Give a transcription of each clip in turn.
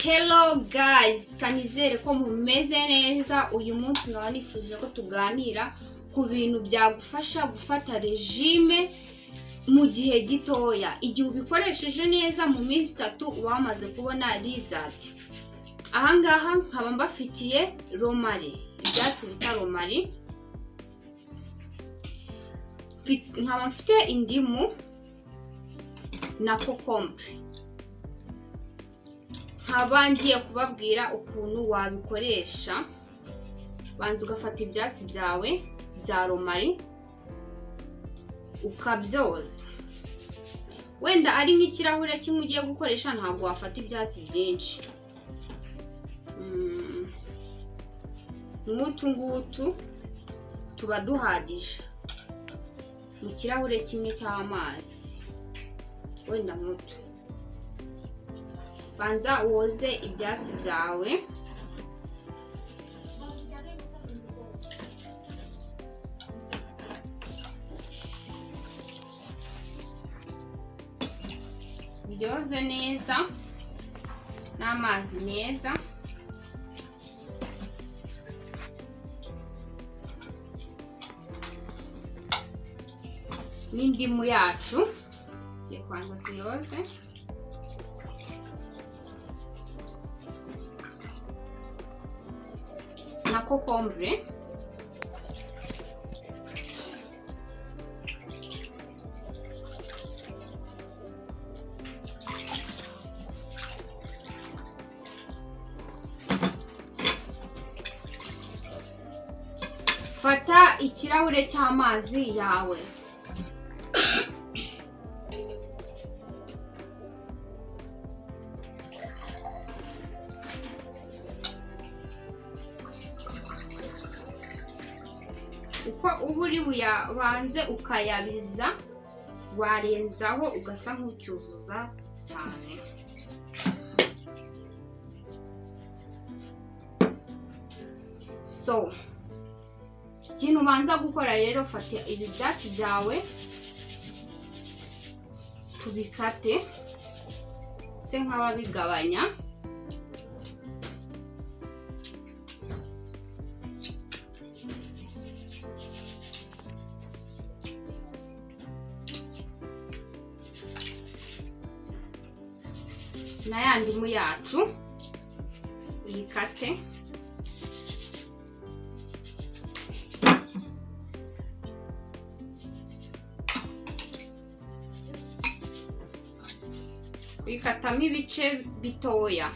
Hello guys, kanizere ko mumeze neza. Uyu munsi nkaba nifuje ko tuganira ku bintu byagufasha gufata regime mu gihe gitoya. Igihe ubikoresheje neza mu minsi 3 wamaze kubona result. Ahangaha nkaba mbafitiye romari, ibyatsi bita romari. Nkaba mfite indimu na kokombure. Nkaba ngiye kubabwira ukuntu wabikoresha. Banza ugafata ibyatsi byawe bya romari ukabyoza. Wenda ari nk'ikirahure kimwe ugiye gukoresha, ntabwo wafata ibyatsi byinshi. Ngutu tuba duhagije mu kirahure kimwe cy'amazi. Wenda ngutu banza woze ibyatsi byawe. Byoze neza n'amazi meza. N'indimu yacu ye kwanza tuyoze. Na kokombure. Fata ikirahure cy'amazi yawe. Uko uburi buyabanze ukayabiza, warenzaho ugasa nk'ucyuzuza cyane. So ikintu ubanza gukora rero, fata ibi byatsi byawe tubikate se nk'ababigabanya. Na ya ndimu yacu uyikate. Uyikatamo ibice bitoya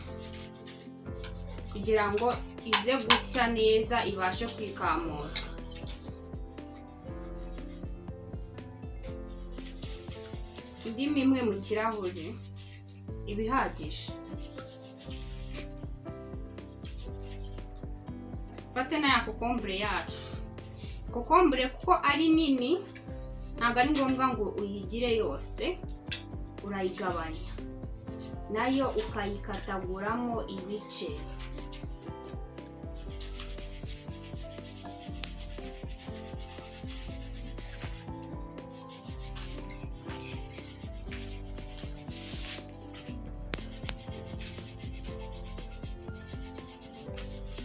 kugira ngo ize gushya neza, ibashe kwikamura. Indimu imwe mu kirahure ibihagije. Fate na ya kokombure yacu. Kokombure kuko ari nini, ntabwo ari ngombwa ngo uyigire yose, urayigabanya nayo ukayikataguramo ibice.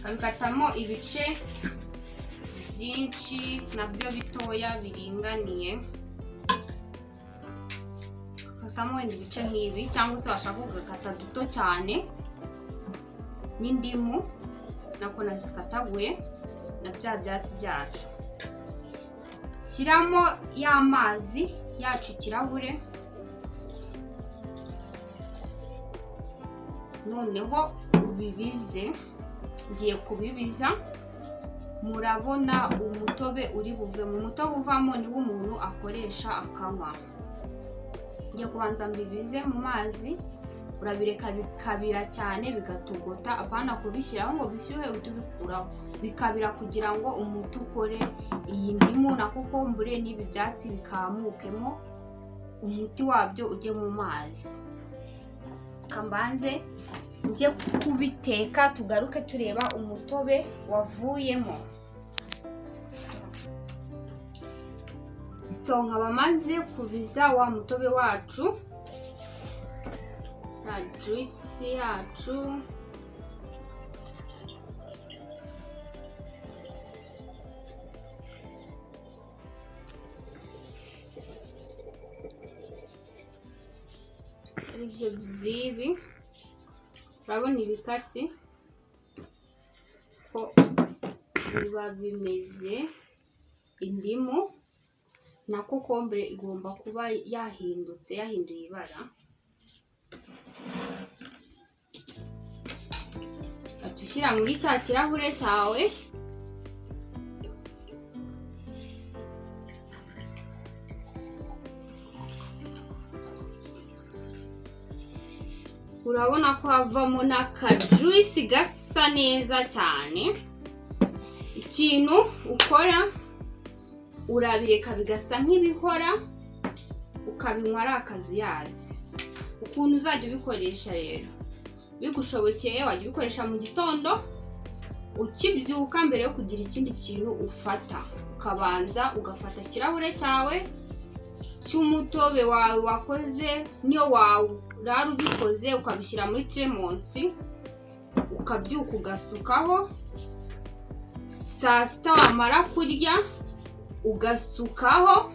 Ukabikatamo ibice byinshi nabyo bitoya biringaniye. Ukatamo ibice nk'ibi, cyangwa se washaka kugakata duto cyane. N'indimu nako nazikataguye na bya byatsi byacu. Shyiramo y'amazi yacu ikirahure. Noneho ubibize. Ngiye kubibiza. Murabona umutobe uri buve mu mutobe uvamo niwo umuntu akoresha akanywa. Ngiye kubanza mbibize mu mazi. Urabireka bikabira cyane bigatogota, apana kubishyiraho ngo bishyuhe utubikuraho. Bikabira kugira ngo umuti ukore. Iyi ndimu na kokombure n'ibi byatsi bikamukemo, umuti wabyo ujye mu mazi. Kambanze nje kubiteka, tugaruke tureba umutobe wavuyemo. So nkaba maze kubiza wa mutobe wacu. ya juice yacu. Ibyo byibi urabona ibikatsi ko biba bimeze. Indimu na kokombure igomba kuba yahinduye ibara. Atushyira muri cya kirahure cyawe. Urabona ko havamo n'akajuice gasa neza cyane. Ikintu ukora urabireka bigasa nk'ibihora ukabinywa ari akazuyazi. Ukuntu uzajya ubikoresha rero, bigushobokeye wajya ubikoresha mu gitondo ukibyuka mbere yo kugira ikindi kintu ufata. Ukabanza ugafata ikirahure cyawe cy'umutobe wawe wakoze, niyo warara ubikoze ukabishyira muri teremonsi, ukabyuka ugasukaho. Saa sita wamara kurya ugasukaho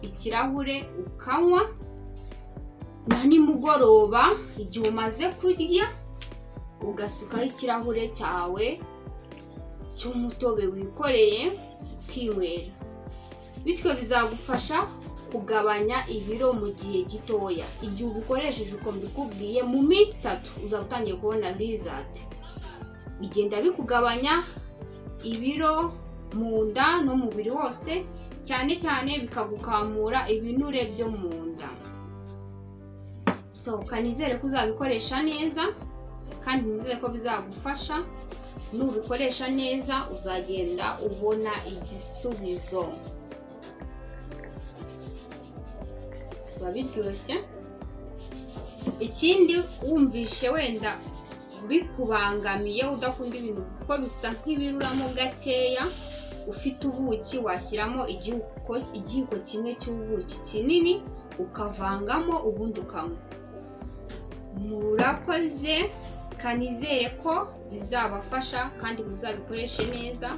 ikirahure ukanywa. Na nimugoroba igihe umaze kurya ugasukaho ikirahure cyawe cy'umutobe wikoreye ukinywera. Bityo bizagufasha kugabanya ibiro mu gihe gitoya. Igihe ubikoresheje uko mbikubwiye, mu minsi 3 uzaba utangiye kubona result. Bigenda bikugabanya ibiro mu nda no mu mubiri wose, cyane cyane bikagukamura ibinure byo mu nda. So kanizere ko uzabikoresha neza kandi nizere ko bizagufasha. Nubikoresha neza uzagenda ubona igisubizo. Babiryoshye. Ikindi wumvishe wenda bikubangamiye udakunda ibintu kuko bisa nk'ibiruramo gakeya, ufite ubuki washyiramo igihiko kimwe cy'ubuki kinini ukavangamo ubundi ukanywa. Murakoze, kanizere ko bizabafasha kandi muzabikoreshe neza.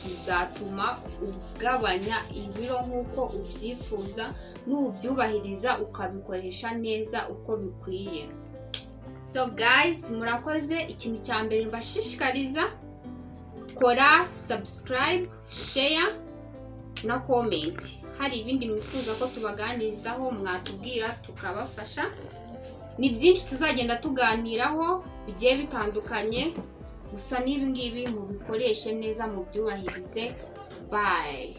Bizatuma ugabanya ibiro nk'uko ubyifuza, nubyubahiriza ukabikoresha neza uko bikwiye. So guys, murakoze. Ikintu cya mbere mbashishikariza, kora subscribe, share na comment. Hari ibindi mwifuza ko tubaganirizaho mwatubwira tukabafasha. Ni byinshi tuzagenda tuganiraho bigiye bitandukanye. Gusa n'ibi ngibi mubikoreshe neza, mubyubahirize. Bye.